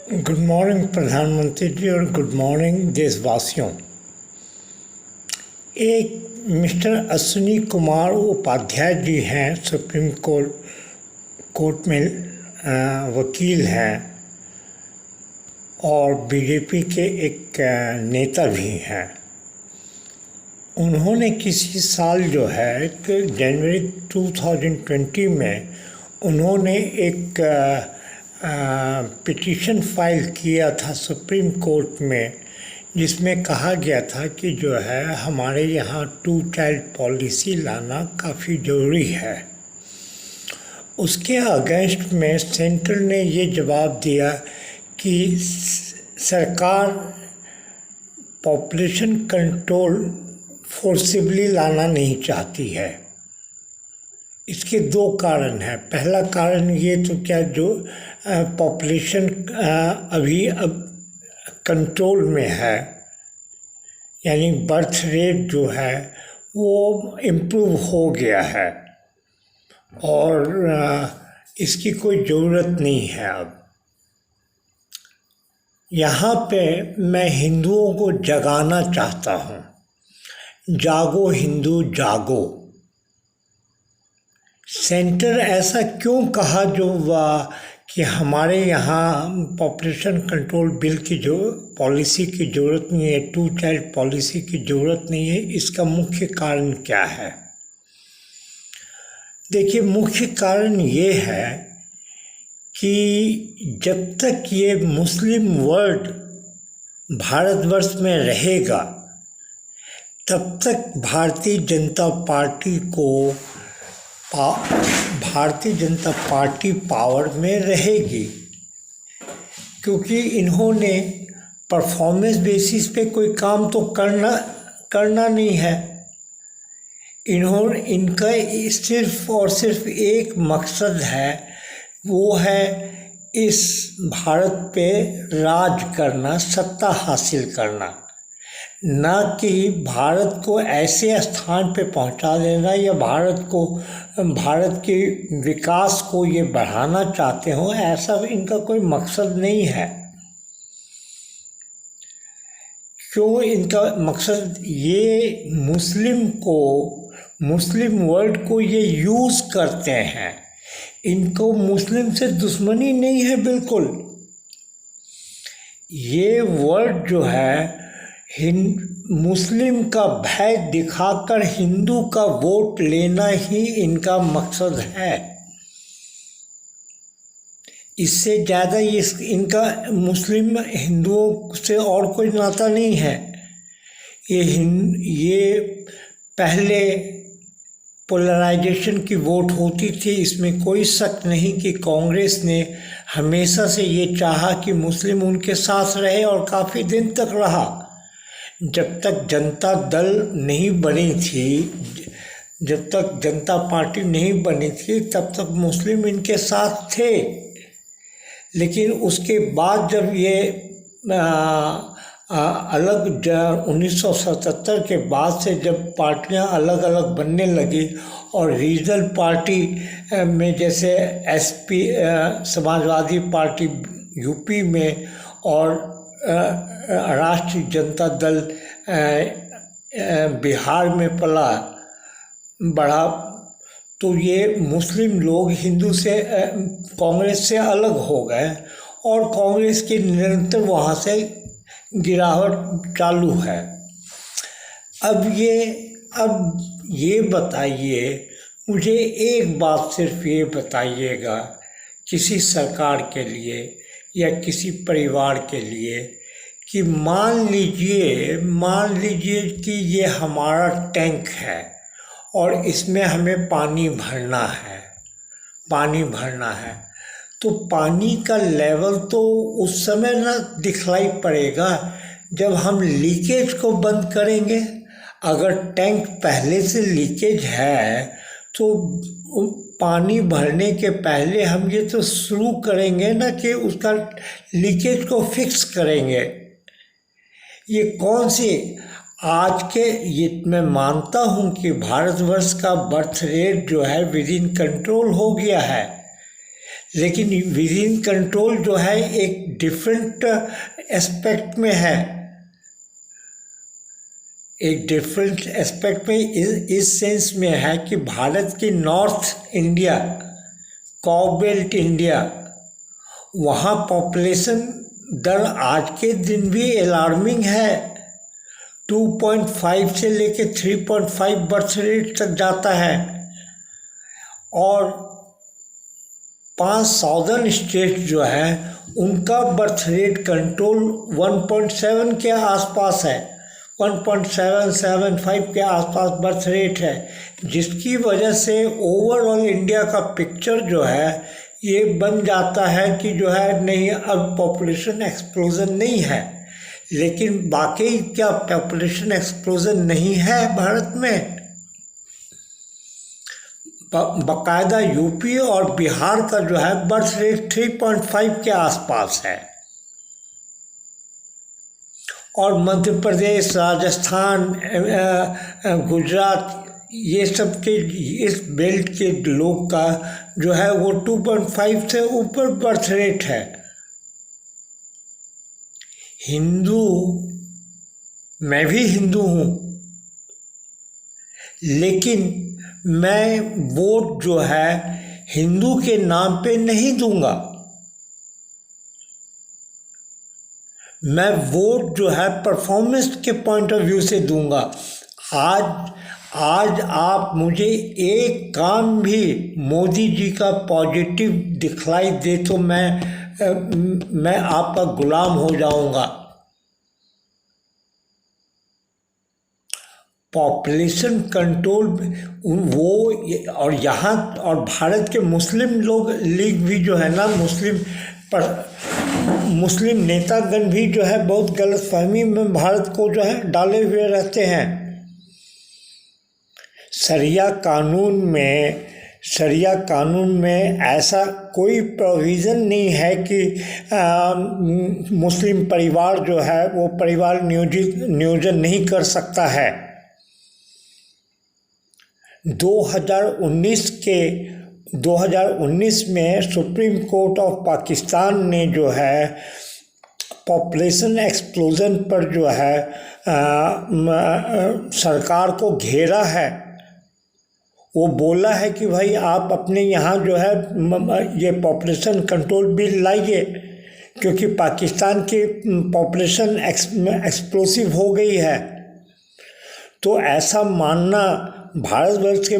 Good morning प्रधानमंत्री जी और good morning देशवासियों। एक मिस्टर अश्विनी कुमार उपाध्याय जी हैं, सुप्रीम कोर्ट में वकील हैं और बीजेपी के एक नेता भी हैं। उन्होंने किसी साल जो है कि जनवरी 2020 में उन्होंने एक पिटीशन फाइल किया था सुप्रीम कोर्ट में, जिसमें कहा गया था कि जो है हमारे यहाँ 2 चाइल्ड पॉलिसी लाना काफ़ी ज़रूरी है। उसके अगेंस्ट में सेंटर ने ये जवाब दिया कि सरकार पॉपुलेशन कंट्रोल फोर्सिबली लाना नहीं चाहती है। इसके 2 कारण हैं। पहला कारण ये तो क्या जो पॉपुलेशन अब कंट्रोल में है, यानी बर्थ रेट जो है वो इम्प्रूव हो गया है और इसकी कोई ज़रूरत नहीं है। अब यहाँ पे मैं हिंदुओं को जगाना चाहता हूँ। जागो हिंदू जागो। सेंटर ऐसा क्यों कहा कि हमारे यहाँ पॉपुलेशन कंट्रोल बिल की जो पॉलिसी की ज़रूरत नहीं है, 2 चाइल्ड पॉलिसी की ज़रूरत नहीं है? इसका मुख्य कारण क्या है? देखिए, मुख्य कारण ये है कि जब तक ये मुस्लिम वर्ल्ड भारतवर्ष में रहेगा तब तक भारतीय जनता पार्टी पावर में रहेगी, क्योंकि इन्होंने परफॉर्मेंस बेसिस पे कोई काम तो करना नहीं है। इनका सिर्फ और सिर्फ एक मकसद है, वो है इस भारत पे राज करना, सत्ता हासिल करना, ना कि भारत को ऐसे स्थान पे पहुंचा देना या भारत के विकास को ये बढ़ाना चाहते हो। ऐसा इनका कोई मकसद नहीं है। क्यों इनका मकसद? ये मुस्लिम वर्ल्ड को ये यूज़ करते हैं। इनको मुस्लिम से दुश्मनी नहीं है बिल्कुल। ये वर्ल्ड जो है मुस्लिम का भय दिखाकर हिंदू का वोट लेना ही इनका मकसद है। इससे ज़्यादा इनका मुस्लिम हिंदुओं से और कोई नाता नहीं है। ये पहले पोलराइजेशन की वोट होती थी, इसमें कोई शक नहीं कि कांग्रेस ने हमेशा से ये चाहा कि मुस्लिम उनके साथ रहे और काफ़ी दिन तक रहा। जब तक जनता दल नहीं बनी थी, जब तक जनता पार्टी नहीं बनी थी, तब तक मुस्लिम इनके साथ थे। लेकिन उसके बाद जब ये अलग 1977 के बाद से जब पार्टियां अलग अलग बनने लगी और रीजनल पार्टी में जैसे एसपी समाजवादी पार्टी यूपी में और राष्ट्रीय जनता दल बिहार में बढ़ा, तो ये मुस्लिम लोग हिंदू से कांग्रेस से अलग हो गए और कांग्रेस की निरंतर वहाँ से गिरावट चालू है। अब ये बताइए मुझे, एक बात सिर्फ ये बताइएगा, किसी सरकार के लिए या किसी परिवार के लिए, कि मान लीजिए कि ये हमारा टैंक है और इसमें हमें पानी भरना है, तो पानी का लेवल तो उस समय ना दिखलाई पड़ेगा जब हम लीकेज को बंद करेंगे। अगर टैंक पहले से लीकेज है तो पानी भरने के पहले हम ये तो शुरू करेंगे ना कि उसका लीकेज को फिक्स करेंगे। ये कौन सी ये मैं मानता हूँ कि भारतवर्ष का बर्थ रेट जो है विद इन कंट्रोल हो गया है, लेकिन विद इन कंट्रोल जो है एक डिफरेंट एस्पेक्ट में है, एक डिफरेंट एस्पेक्ट में इस सेंस में है कि भारत की नॉर्थ इंडिया, कॉबेल्ट इंडिया, वहाँ पॉपुलेशन दर आज के दिन भी अलार्मिंग है। 2.5 से लेके 3.5 बर्थ रेट तक जाता है। और 5 साउदर्न स्टेट जो है उनका बर्थ रेट कंट्रोल 1.7 के आसपास है, 1.775 के आसपास बर्थ रेट है, जिसकी वजह से ओवरऑल इंडिया का पिक्चर जो है ये बन जाता है कि जो है नहीं, अब पॉपुलेशन एक्सप्लोजन नहीं है। लेकिन बाकी क्या पॉपुलेशन एक्सप्लोजन नहीं है भारत में? बाकायदा यूपी और बिहार का जो है बर्थ रेट 3.5 के आसपास है। और मध्य प्रदेश, राजस्थान, गुजरात, ये सब के इस बेल्ट के लोग का जो है वो 2.5 से ऊपर बर्थ रेट है। हिंदू, मैं भी हिंदू हूँ, लेकिन मैं वोट जो है हिंदू के नाम पे नहीं दूंगा। मैं वोट जो है परफॉर्मेंस के पॉइंट ऑफ व्यू से दूंगा। आज आप मुझे एक काम भी मोदी जी का पॉजिटिव दिखलाई दे तो मैं आपका गुलाम हो जाऊंगा। पॉपुलेशन कंट्रोल वो, और यहाँ और भारत के मुस्लिम लोग लीग भी जो है ना, मुस्लिम नेतागण भी जो है बहुत गलतफहमी में भारत को जो है डाले हुए रहते हैं। शरिया कानून में ऐसा कोई प्रोविज़न नहीं है कि मुस्लिम परिवार जो है वो परिवार नियोजन नहीं कर सकता है। 2019 में सुप्रीम कोर्ट ऑफ पाकिस्तान ने जो है पॉपुलेशन एक्सप्लोजन पर जो है सरकार को घेरा है। वो बोला है कि भाई आप अपने यहाँ जो है ये पॉपुलेशन कंट्रोल बिल लाइए, क्योंकि पाकिस्तान की पॉपुलेशन एक्सप्लोसिव हो गई है। तो ऐसा मानना, भारतवर्ष के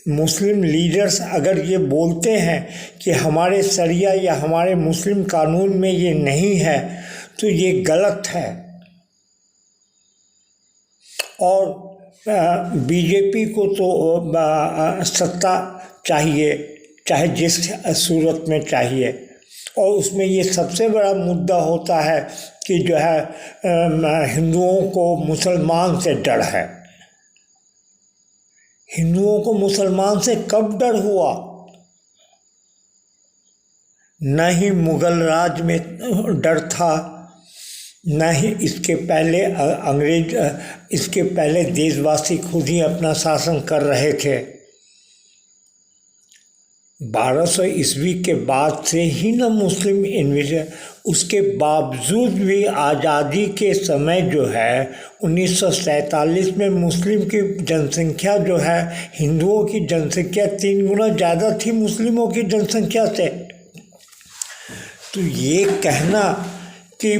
मुस्लिम लीडर्स अगर ये बोलते हैं कि हमारे शरिया या हमारे मुस्लिम कानून में ये नहीं है, तो ये गलत है। और बीजेपी को तो सत्ता चाहिए, चाहे जिस सूरत में चाहिए, और उसमें ये सबसे बड़ा मुद्दा होता है कि जो है हिंदुओं को मुसलमान से डर है। हिंदुओं को मुसलमान से कब डर हुआ? न ही मुगल राज में डर था, न ही इसके पहले देशवासी खुद ही अपना शासन कर रहे थे। 1200 ईस्वी के बाद से ही न मुस्लिम इन्वेजन, उसके बावजूद भी आज़ादी के समय जो है 1947 में मुस्लिम की जनसंख्या जो है हिंदुओं की जनसंख्या 3 गुना ज़्यादा थी मुस्लिमों की जनसंख्या से। तो ये कहना कि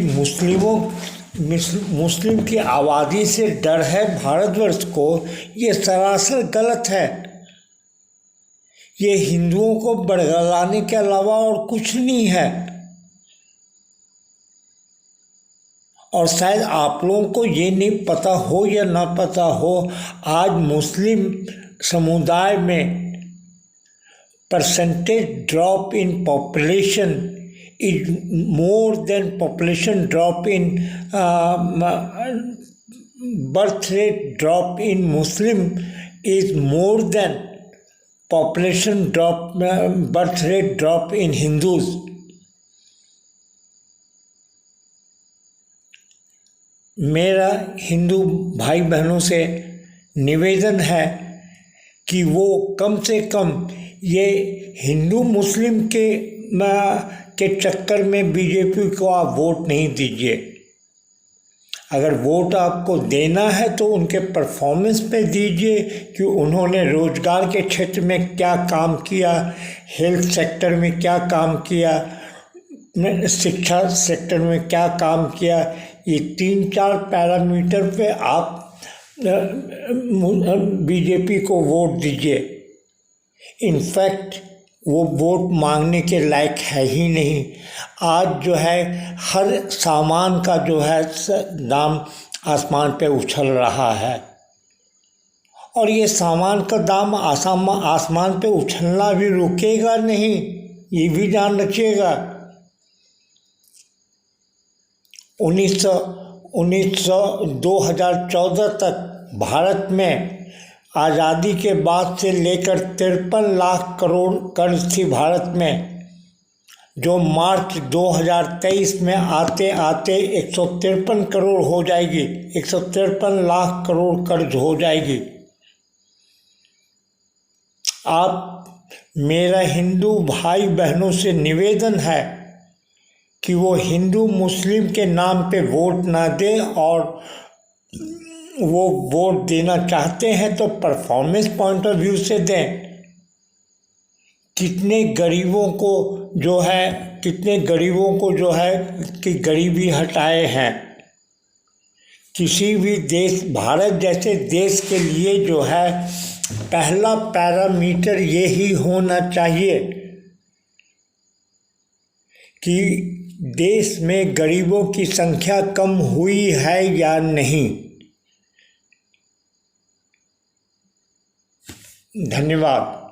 मुस्लिम की आबादी से डर है भारतवर्ष को, ये सरासर गलत है। ये हिंदुओं को बरगलाने के अलावा और कुछ नहीं है। और शायद आप लोगों को ये नहीं पता हो या ना पता हो, आज मुस्लिम समुदाय में percentage drop in population is more than population drop in birth rate drop in Muslim is more than population drop birth rate drop in Hindus. मेरा हिंदू भाई बहनों से निवेदन है कि वो कम से कम ये हिंदू मुस्लिम के चक्कर में बीजेपी को आप वोट नहीं दीजिए। अगर वोट आपको देना है तो उनके परफॉर्मेंस पे दीजिए कि उन्होंने रोजगार के क्षेत्र में क्या काम किया, हेल्थ सेक्टर में क्या काम किया, शिक्षा सेक्टर में क्या काम किया। ये 3-4 पैरामीटर पे आप बीजेपी को वोट दीजिए। इनफैक्ट वो वोट मांगने के लायक है ही नहीं। आज जो है हर सामान का जो है दाम आसमान पे उछल रहा है, और ये सामान का दाम आसमान पे उछलना भी रुकेगा नहीं, ये भी ध्यान रखिएगा। 2014 तक भारत में आज़ादी के बाद से लेकर 53 लाख करोड़ कर्ज थी भारत में, जो मार्च 2023 में आते आते 153 करोड़ हो जाएगी, 153 लाख करोड़ कर्ज हो जाएगी। आप मेरा हिंदू भाई बहनों से निवेदन है कि वो हिंदू मुस्लिम के नाम पे वोट ना दें, और वो वोट देना चाहते हैं तो परफॉर्मेंस पॉइंट ऑफ व्यू से दें। कितने गरीबों को जो है कि गरीबी हटाए हैं। किसी भी देश, भारत जैसे देश के लिए जो है पहला पैरामीटर यही होना चाहिए कि देश में गरीबों की संख्या कम हुई है या नहीं। धन्यवाद।